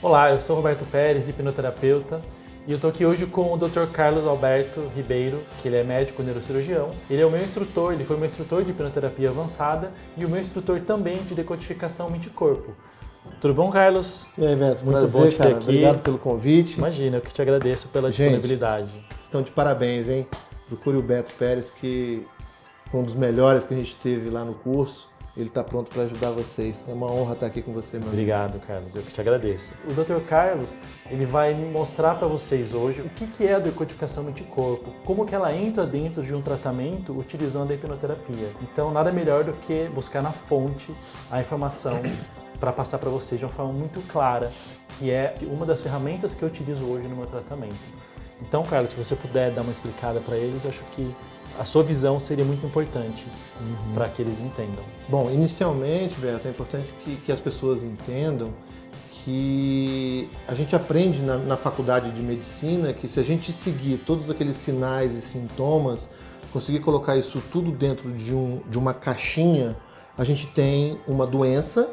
Olá, eu sou Roberto Pérez, hipnoterapeuta, e eu estou aqui hoje com o Dr. Carlos Alberto Ribeiro, que ele é médico neurocirurgião. Ele é o meu instrutor, ele foi meu instrutor de hipnoterapia avançada e o meu instrutor também de decodificação mente-corpo. Tudo bom, Carlos? E aí, Beto, Muito prazer, bom te ter cara. aqui. Obrigado pelo convite. Imagina, eu que te agradeço pela disponibilidade. Estão de parabéns, hein? Procure o Beto Pérez, que foi um dos melhores que a gente teve lá no curso. Ele está pronto para ajudar vocês. É uma honra estar aqui com você, meu amigo. Obrigado, Carlos. Eu que te agradeço. O Dr. Carlos, ele vai mostrar para vocês hoje o que é a decodificação mente-corpo, como que ela entra dentro de um tratamento utilizando a hipnoterapia. Então, nada melhor do que buscar na fonte a informação para passar para vocês de uma forma muito clara, que é uma das ferramentas que eu utilizo hoje no meu tratamento. Então, Carlos, se você puder dar uma explicada para eles, eu acho que a sua visão seria muito importante para que eles entendam. Bom, inicialmente, Beto, é importante que as pessoas entendam que a gente aprende na faculdade de medicina que se a gente seguir todos aqueles sinais e sintomas, conseguir colocar isso tudo dentro de uma caixinha, a gente tem uma doença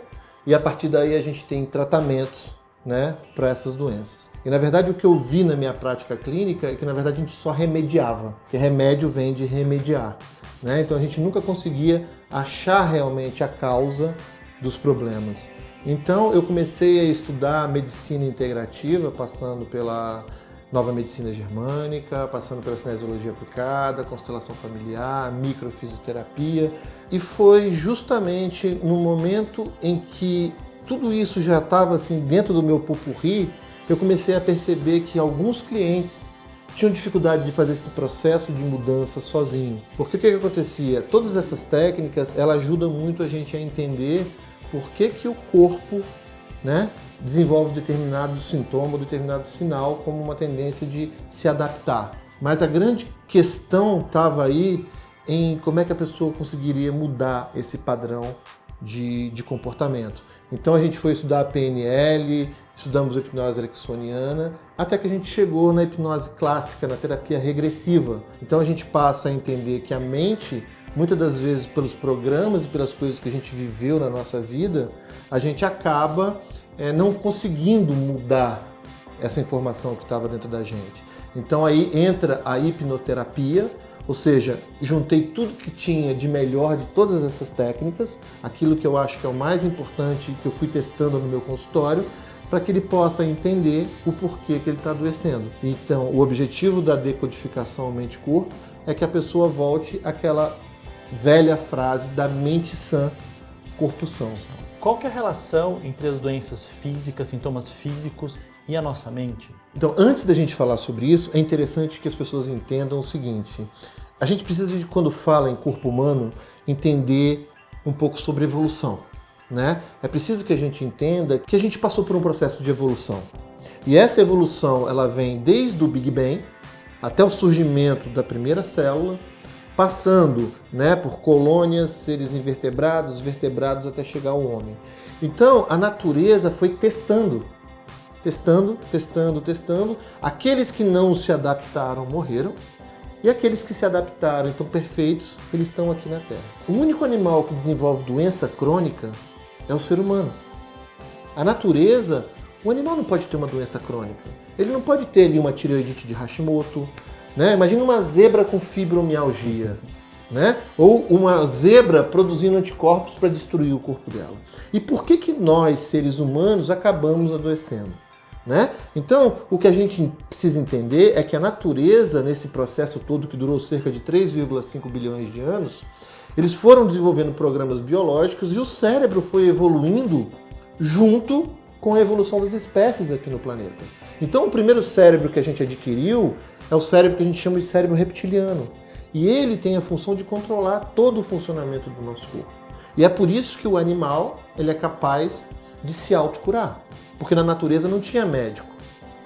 e a partir daí a gente tem tratamentos, né, para essas doenças. E na verdade o que eu vi na minha prática clínica é que na verdade a gente só remediava, porque remédio vem de remediar, né? Então a gente nunca conseguia achar realmente a causa dos problemas. Então eu comecei a estudar medicina integrativa, passando pela nova medicina germânica, passando pela cinesiologia aplicada, constelação familiar, microfisioterapia, e foi justamente no momento em que tudo isso já estava assim dentro do meu popurrí, eu comecei a perceber que alguns clientes tinham dificuldade de fazer esse processo de mudança sozinho. Porque o que acontecia? Todas essas técnicas, ela ajudam muito a gente a entender por que o corpo, né, desenvolve determinado sintoma, determinado sinal como uma tendência de se adaptar. Mas a grande questão estava aí em como é que a pessoa conseguiria mudar esse padrão de comportamento. Então a gente foi estudar a PNL, estudamos a hipnose ericksoniana, até que a gente chegou na hipnose clássica, na terapia regressiva. Então a gente passa a entender que a mente, muitas das vezes pelos programas e pelas coisas que a gente viveu na nossa vida, a gente acaba não conseguindo mudar essa informação que estava dentro da gente. Então aí entra a hipnoterapia, ou seja, juntei tudo que tinha de melhor de todas essas técnicas, aquilo que eu acho que é o mais importante que eu fui testando no meu consultório, para que ele possa entender o porquê que ele está adoecendo. Então, o objetivo da decodificação mente-corpo é que a pessoa volte àquela velha frase da mente sã, corpo são. Qual que é a relação entre as doenças físicas, sintomas físicos e a nossa mente? Então, antes da gente falar sobre isso, é interessante que as pessoas entendam o seguinte: a gente precisa, quando fala em corpo humano, entender um pouco sobre evolução, né? É preciso que a gente entenda que a gente passou por um processo de evolução. E essa evolução, ela vem desde o Big Bang até o surgimento da primeira célula, passando, né, por colônias, seres invertebrados, vertebrados, até chegar ao homem. Então, a natureza foi testando. Aqueles que não se adaptaram morreram, e aqueles que se adaptaram, então perfeitos, eles estão aqui na Terra. O único animal que desenvolve doença crônica é o ser humano. A natureza, o animal não pode ter uma doença crônica. Ele não pode ter ali uma tireoidite de Hashimoto, né? Imagina uma zebra com fibromialgia, né? Ou uma zebra produzindo anticorpos para destruir o corpo dela. E por que nós, seres humanos, acabamos adoecendo? Né? Então, o que a gente precisa entender é que a natureza, nesse processo todo que durou cerca de 3,5 bilhões de anos, eles foram desenvolvendo programas biológicos e o cérebro foi evoluindo junto com a evolução das espécies aqui no planeta. Então, o primeiro cérebro que a gente adquiriu é o cérebro que a gente chama de cérebro reptiliano. E ele tem a função de controlar todo o funcionamento do nosso corpo. E é por isso que o animal ele é capaz de se autocurar. Porque na natureza não tinha médico,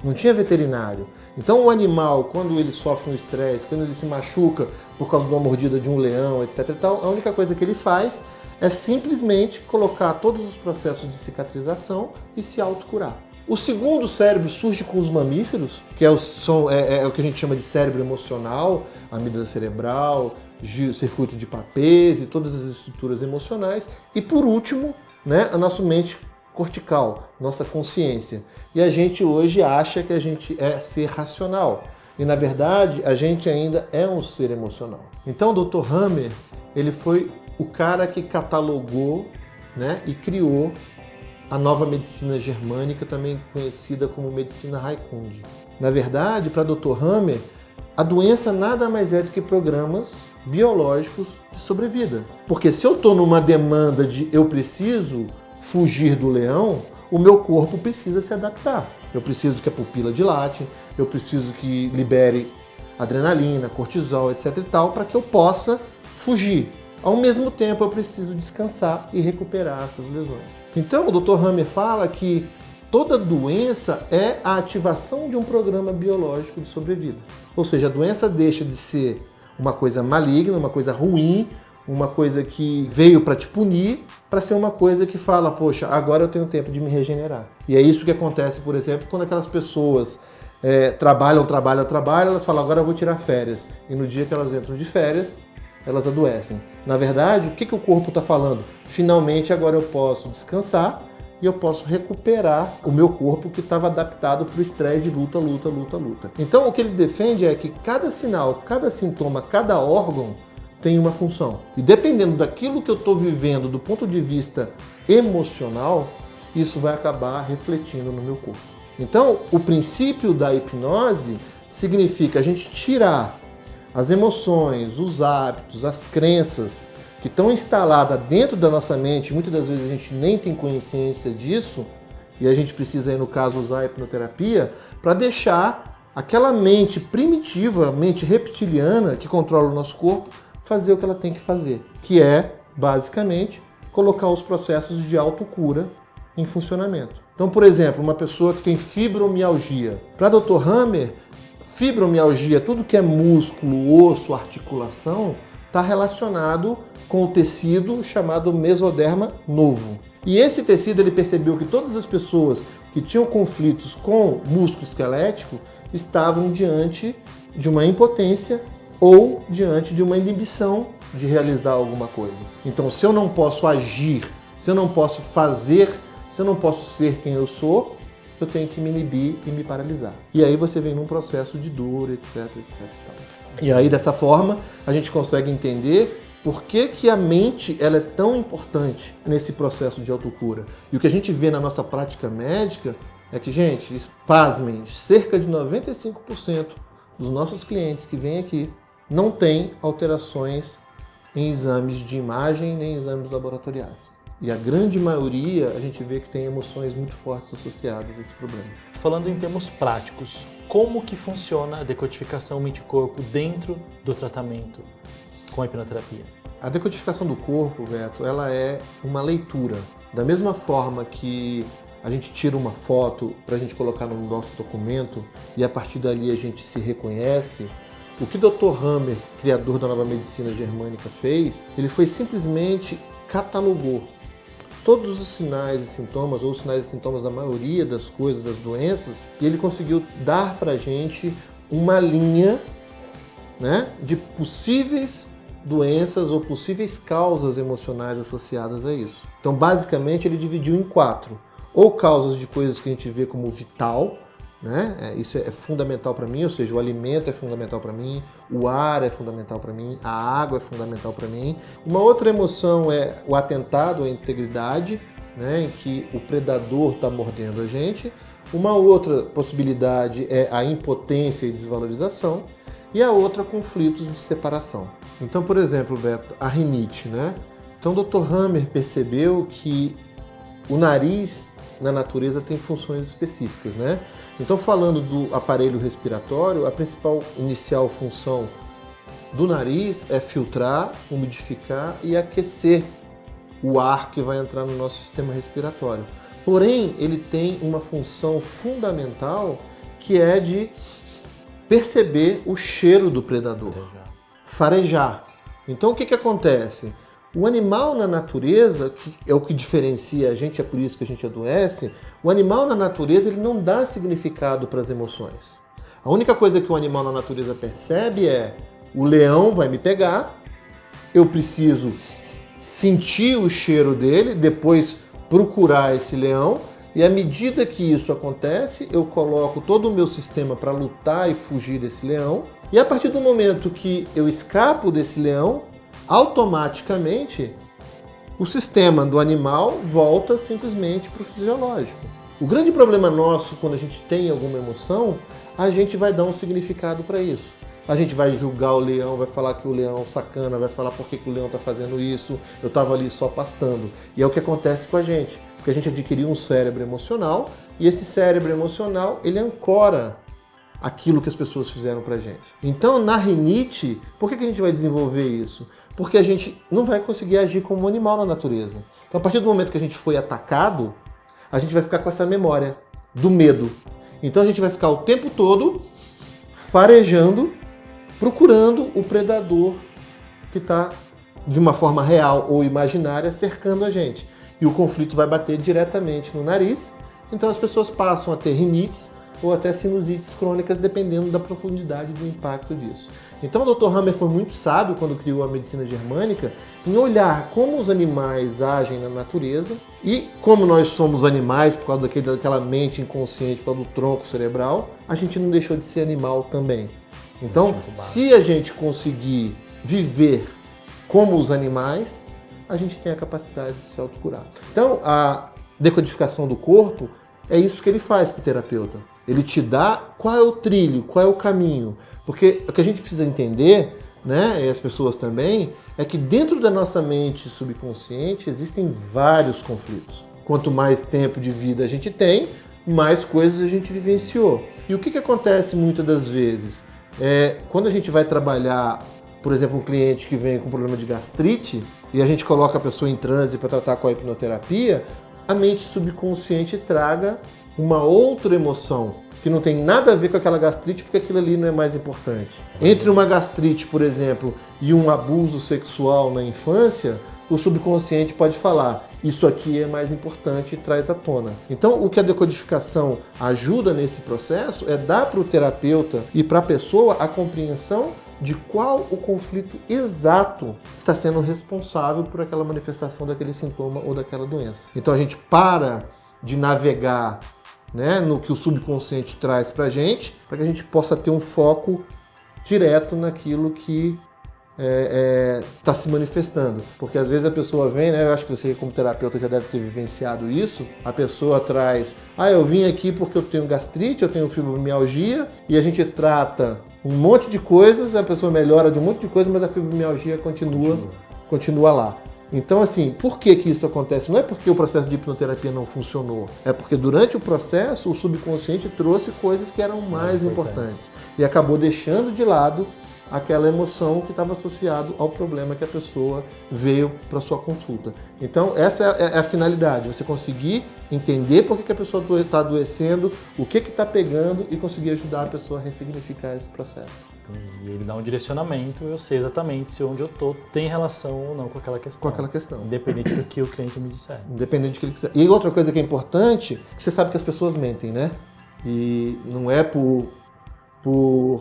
não tinha veterinário. Então o animal, quando ele sofre um estresse, quando ele se machuca por causa de uma mordida de um leão, etc. e tal, a única coisa que ele faz é simplesmente colocar todos os processos de cicatrização e se autocurar. O segundo cérebro surge com os mamíferos, que é o que a gente chama de cérebro emocional, a amígdala cerebral, o circuito de Papez e todas as estruturas emocionais. E por último, né, a nossa mente cortical, nossa consciência. E a gente hoje acha que a gente é ser racional. E na verdade, a gente ainda é um ser emocional. Então o Dr. Hammer, ele foi o cara que catalogou, né, e criou a nova medicina germânica, também conhecida como medicina Raikund. Na verdade, para Dr. Hammer, a doença nada mais é do que programas biológicos de sobrevida. Porque se eu estou numa demanda de eu preciso fugir do leão, o meu corpo precisa se adaptar. Eu preciso que a pupila dilate, eu preciso que libere adrenalina, cortisol, etc e tal, para que eu possa fugir. Ao mesmo tempo, eu preciso descansar e recuperar essas lesões. Então, o Dr. Hammer fala que toda doença é a ativação de um programa biológico de sobrevida. Ou seja, a doença deixa de ser uma coisa maligna, uma coisa ruim, uma coisa que veio para te punir, para ser uma coisa que fala, poxa, agora eu tenho tempo de me regenerar. E é isso que acontece, por exemplo, quando aquelas pessoas trabalham, elas falam, agora eu vou tirar férias. E no dia que elas entram de férias, elas adoecem. Na verdade, o que o corpo está falando? Finalmente agora eu posso descansar e eu posso recuperar o meu corpo que estava adaptado para o estresse de luta. Então o que ele defende é que cada sinal, cada sintoma, cada órgão tem uma função. E dependendo daquilo que eu estou vivendo do ponto de vista emocional, isso vai acabar refletindo no meu corpo. Então o princípio da hipnose significa a gente tirar as emoções, os hábitos, as crenças que estão instaladas dentro da nossa mente, muitas das vezes a gente nem tem consciência disso, e a gente precisa, aí, no caso, usar a hipnoterapia para deixar aquela mente primitiva, mente reptiliana que controla o nosso corpo, fazer o que ela tem que fazer, que é, basicamente, colocar os processos de autocura em funcionamento. Então, por exemplo, uma pessoa que tem fibromialgia. Para Dr. Hammer, fibromialgia, tudo que é músculo, osso, articulação, está relacionado com o tecido chamado mesoderma novo. E esse tecido, ele percebeu que todas as pessoas que tinham conflitos com músculo esquelético estavam diante de uma impotência ou diante de uma inibição de realizar alguma coisa. Então, se eu não posso agir, se eu não posso fazer, se eu não posso ser quem eu sou, eu tenho que me inibir e me paralisar. E aí você vem num processo de dor, etc. E aí, dessa forma, a gente consegue entender por que a mente ela é tão importante nesse processo de autocura. E o que a gente vê na nossa prática médica é que, gente, pasmem, cerca de 95% dos nossos clientes que vêm aqui não têm alterações em exames de imagem nem exames laboratoriais. E a grande maioria, a gente vê que tem emoções muito fortes associadas a esse problema. Falando em termos práticos, como que funciona a decodificação mente-corpo dentro do tratamento com a hipnoterapia? A decodificação do corpo, Beto, ela é uma leitura. Da mesma forma que a gente tira uma foto para a gente colocar no nosso documento e a partir dali a gente se reconhece, o que o Dr. Hammer, criador da nova medicina germânica, fez, ele foi simplesmente catalogou todos os sinais e sintomas, ou os sinais e sintomas da maioria das coisas, das doenças, e ele conseguiu dar para a gente uma linha, né, de possíveis doenças ou possíveis causas emocionais associadas a isso. Então, basicamente, ele dividiu em 4. Ou causas de coisas que a gente vê como vital, né? Isso é fundamental para mim, ou seja, o alimento é fundamental para mim, o ar é fundamental para mim, a água é fundamental para mim. Uma outra emoção é o atentado à integridade, né? Em que o predador está mordendo a gente. Uma outra possibilidade é a impotência e desvalorização. E a outra, conflitos de separação. Então, por exemplo, Beto, a rinite, né? Então, o Dr. Hammer percebeu que o nariz na natureza tem funções específicas, né? Então, falando do aparelho respiratório, a principal inicial função do nariz é filtrar, umidificar e aquecer o ar que vai entrar no nosso sistema respiratório. Porém, ele tem uma função fundamental que é de perceber o cheiro do predador, farejar. Então, o que acontece? O animal na natureza, que é o que diferencia a gente, é por isso que a gente adoece, o animal na natureza ele não dá significado para as emoções. A única coisa que o animal na natureza percebe é: o leão vai me pegar, eu preciso sentir o cheiro dele, depois procurar esse leão, e à medida que isso acontece, eu coloco todo o meu sistema para lutar e fugir desse leão, e a partir do momento que eu escapo desse leão, automaticamente o sistema do animal volta simplesmente para o fisiológico. O grande problema nosso quando a gente tem alguma emoção, a gente vai dar um significado para isso. A gente vai julgar o leão, vai falar que o leão é um sacana, vai falar por que o leão está fazendo isso, eu estava ali só pastando. E é o que acontece com a gente, porque a gente adquiriu um cérebro emocional, e esse cérebro emocional, ele ancora aquilo que as pessoas fizeram pra gente. Então, na rinite, por que a gente vai desenvolver isso? Porque a gente não vai conseguir agir como um animal na natureza. Então, a partir do momento que a gente foi atacado, a gente vai ficar com essa memória do medo. Então, a gente vai ficar o tempo todo farejando, procurando o predador que está, de uma forma real ou imaginária, cercando a gente. E o conflito vai bater diretamente no nariz, então as pessoas passam a ter rinites ou até sinusites crônicas, dependendo da profundidade do impacto disso. Então o Dr. Hammer foi muito sábio quando criou a medicina germânica em olhar como os animais agem na natureza e como nós somos animais por causa daquela mente inconsciente, por causa do tronco cerebral, a gente não deixou de ser animal também. Então, se a gente conseguir viver como os animais, a gente tem a capacidade de se autocurar. Então, a decodificação do corpo é isso que ele faz para o terapeuta. Ele te dá qual é o trilho, qual é o caminho. Porque o que a gente precisa entender, né, e as pessoas também, é que dentro da nossa mente subconsciente existem vários conflitos. Quanto mais tempo de vida a gente tem, mais coisas a gente vivenciou. E o que acontece muitas das vezes? Quando a gente vai trabalhar, por exemplo, um cliente que vem com problema de gastrite e a gente coloca a pessoa em transe para tratar com a hipnoterapia, a mente subconsciente traga uma outra emoção que não tem nada a ver com aquela gastrite, porque aquilo ali não é mais importante. Entre uma gastrite, por exemplo, e um abuso sexual na infância, o subconsciente pode falar: isso aqui é mais importante e traz à tona. Então, o que a decodificação ajuda nesse processo é dar para o terapeuta e para a pessoa a compreensão de qual o conflito exato está sendo responsável por aquela manifestação daquele sintoma ou daquela doença. Então, a gente para de navegar, né, no que o subconsciente traz para que a gente possa ter um foco direto naquilo que está se manifestando. Porque às vezes a pessoa vem, né, eu acho que você como terapeuta já deve ter vivenciado isso, a pessoa traz: eu vim aqui porque eu tenho gastrite, eu tenho fibromialgia, e a gente trata um monte de coisas, a pessoa melhora de um monte de coisas, mas a fibromialgia continua lá. Então, assim, por que isso acontece? Não é porque o processo de hipnoterapia não funcionou, é porque durante o processo o subconsciente trouxe coisas que eram mais importantes e acabou deixando de lado aquela emoção que estava associada ao problema que a pessoa veio para sua consulta. Então, essa é a finalidade, você conseguir entender por que a pessoa está adoecendo, o que está pegando e conseguir ajudar a pessoa a ressignificar esse processo. E ele dá um direcionamento, eu sei exatamente se onde eu estou tem relação ou não com aquela questão. Com aquela questão. Independente do que o cliente me disser. Independente do que ele quiser. E outra coisa que é importante, que você sabe que as pessoas mentem, né? E não é por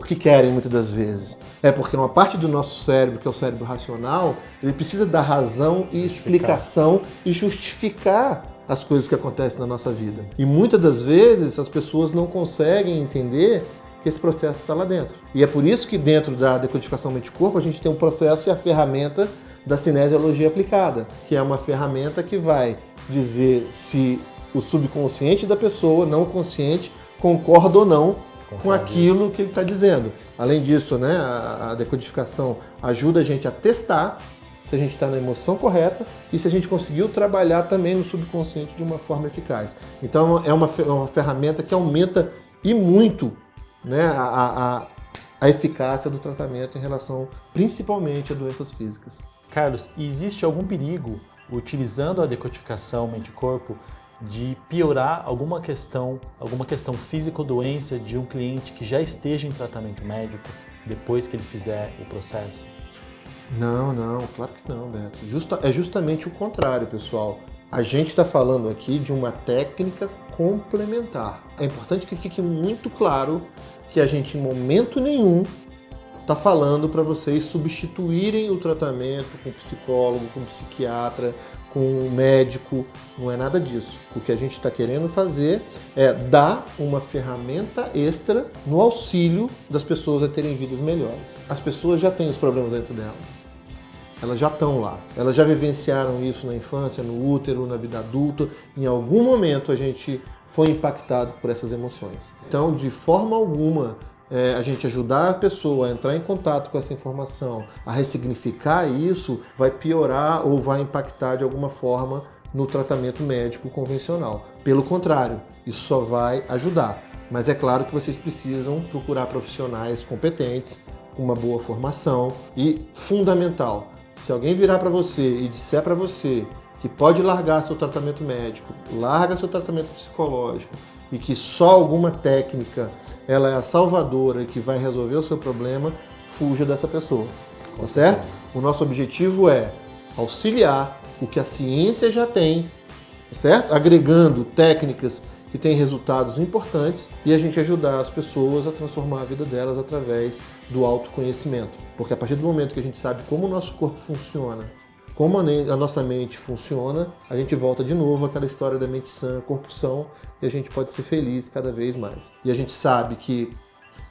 que querem muitas das vezes. É porque uma parte do nosso cérebro, que é o cérebro racional, ele precisa dar razão e explicação e justificar as coisas que acontecem na nossa vida. E muitas das vezes as pessoas não conseguem entender que esse processo está lá dentro. E é por isso que dentro da decodificação mente-corpo a gente tem um processo e a ferramenta da cinesiologia aplicada, que é uma ferramenta que vai dizer se o subconsciente da pessoa, não consciente, concorda ou não com aquilo que ele está dizendo. Além disso, né, a decodificação ajuda a gente a testar se a gente está na emoção correta e se a gente conseguiu trabalhar também no subconsciente de uma forma eficaz. Então é uma ferramenta que aumenta e muito, né, a eficácia do tratamento em relação principalmente a doenças físicas. Carlos, existe algum perigo, utilizando a decodificação mente-corpo, de piorar alguma questão física ou doença de um cliente que já esteja em tratamento médico depois que ele fizer o processo? Não, claro que não, Beto. É justamente o contrário, pessoal. A gente está falando aqui de uma técnica complementar. É importante que fique muito claro que a gente, em momento nenhum, está falando para vocês substituírem o tratamento com psicólogo, com psiquiatra, com médico, não é nada disso. O que a gente está querendo fazer é dar uma ferramenta extra no auxílio das pessoas a terem vidas melhores. As pessoas já têm os problemas dentro delas. Elas já estão lá. Elas já vivenciaram isso na infância, no útero, na vida adulta. Em algum momento a gente foi impactado por essas emoções. Então, de forma alguma, a gente ajudar a pessoa a entrar em contato com essa informação, a ressignificar isso, vai piorar ou vai impactar de alguma forma no tratamento médico convencional. Pelo contrário, isso só vai ajudar. Mas é claro que vocês precisam procurar profissionais competentes, com uma boa formação e, fundamental, se alguém virar para você e disser para você que pode largar seu tratamento médico, larga seu tratamento psicológico, e que só alguma técnica ela é a salvadora que vai resolver o seu problema, fuja dessa pessoa, tá certo? O nosso objetivo é auxiliar o que a ciência já tem, tá certo? Agregando técnicas que têm resultados importantes e a gente ajudar as pessoas a transformar a vida delas através do autoconhecimento. Porque a partir do momento que a gente sabe como o nosso corpo funciona, como a nossa mente funciona, a gente volta de novo àquela história da mente sã, corpo são, e a gente pode ser feliz cada vez mais. E a gente sabe que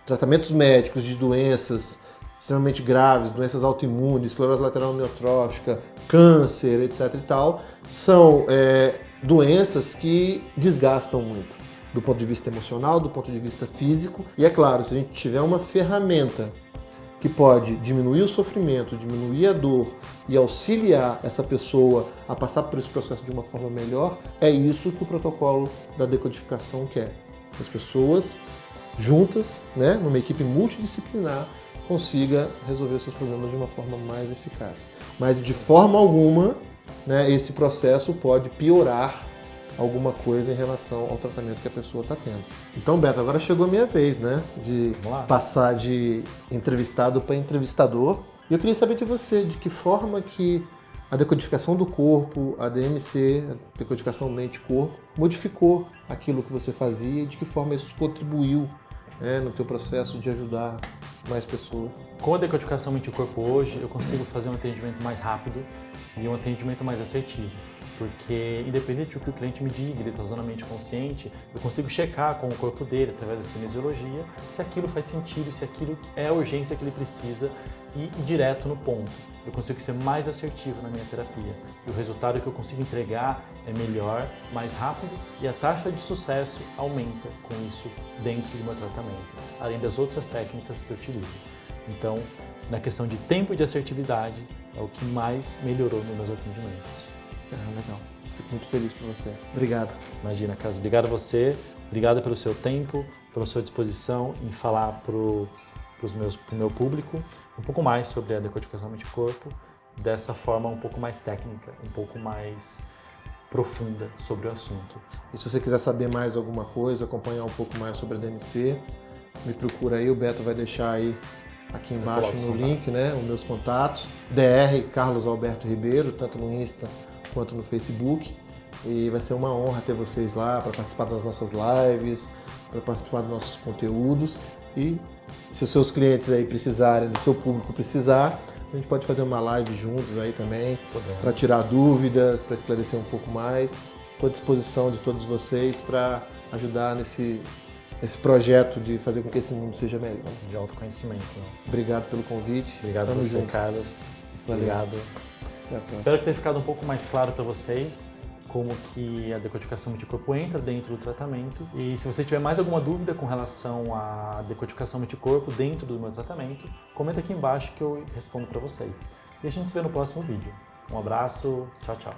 tratamentos médicos de doenças extremamente graves, doenças autoimunes, esclerose lateral amiotrófica, câncer, etc. e tal, são doenças que desgastam muito, do ponto de vista emocional, do ponto de vista físico. E é claro, se a gente tiver uma ferramenta que pode diminuir o sofrimento, diminuir a dor e auxiliar essa pessoa a passar por esse processo de uma forma melhor, é isso que o protocolo da decodificação quer. As pessoas juntas, numa equipe multidisciplinar, consiga resolver os seus problemas de uma forma mais eficaz. Mas de forma alguma, esse processo pode piorar alguma coisa em relação ao tratamento que a pessoa está tendo. Então, Beto, agora chegou a minha vez, de passar de entrevistado para entrevistador. E eu queria saber de você, de que forma que a decodificação do corpo, a DMC, a decodificação mente-corpo, modificou aquilo que você fazia e de que forma isso contribuiu no teu processo de ajudar mais pessoas. Com a decodificação mente-corpo hoje, eu consigo fazer um atendimento mais rápido e um atendimento mais assertivo. Porque, independente do que o cliente me diga, ele está usando a mente consciente, eu consigo checar com o corpo dele, através da cinesiologia, se aquilo faz sentido, se aquilo é a urgência que ele precisa e ir direto no ponto. Eu consigo ser mais assertivo na minha terapia. E o resultado que eu consigo entregar é melhor, mais rápido e a taxa de sucesso aumenta com isso dentro do meu tratamento, além das outras técnicas que eu utilizo. Então, na questão de tempo e de assertividade, é o que mais melhorou nos meus atendimentos. Legal. Fico muito feliz por você. Obrigado. Imagina, Carlos. Obrigado a você. Obrigado pelo seu tempo, pela sua disposição em falar pro meu público um pouco mais sobre a decodificação mente-corpo, dessa forma um pouco mais técnica, um pouco mais profunda sobre o assunto. E se você quiser saber mais alguma coisa, acompanhar um pouco mais sobre a DMC, me procura aí. O Beto vai deixar aí aqui embaixo no link, os meus contatos. DR Carlos Alberto Ribeiro, tanto no Insta quanto no Facebook, e vai ser uma honra ter vocês lá para participar das nossas lives, para participar dos nossos conteúdos. E se os seus clientes aí precisarem, do seu público precisar, a gente pode fazer uma live juntos aí também, para tirar dúvidas, para esclarecer um pouco mais. Estou à disposição de todos vocês para ajudar nesse projeto de fazer com que esse mundo seja melhor. De autoconhecimento. Obrigado pelo convite. Obrigado a você, Carlos. Obrigado. Espero que tenha ficado um pouco mais claro para vocês como que a decodificação mente-corpo entra dentro do tratamento. E se você tiver mais alguma dúvida com relação à decodificação mente-corpo dentro do meu tratamento, comenta aqui embaixo que eu respondo para vocês. E a gente se vê no próximo vídeo. Um abraço, tchau, tchau.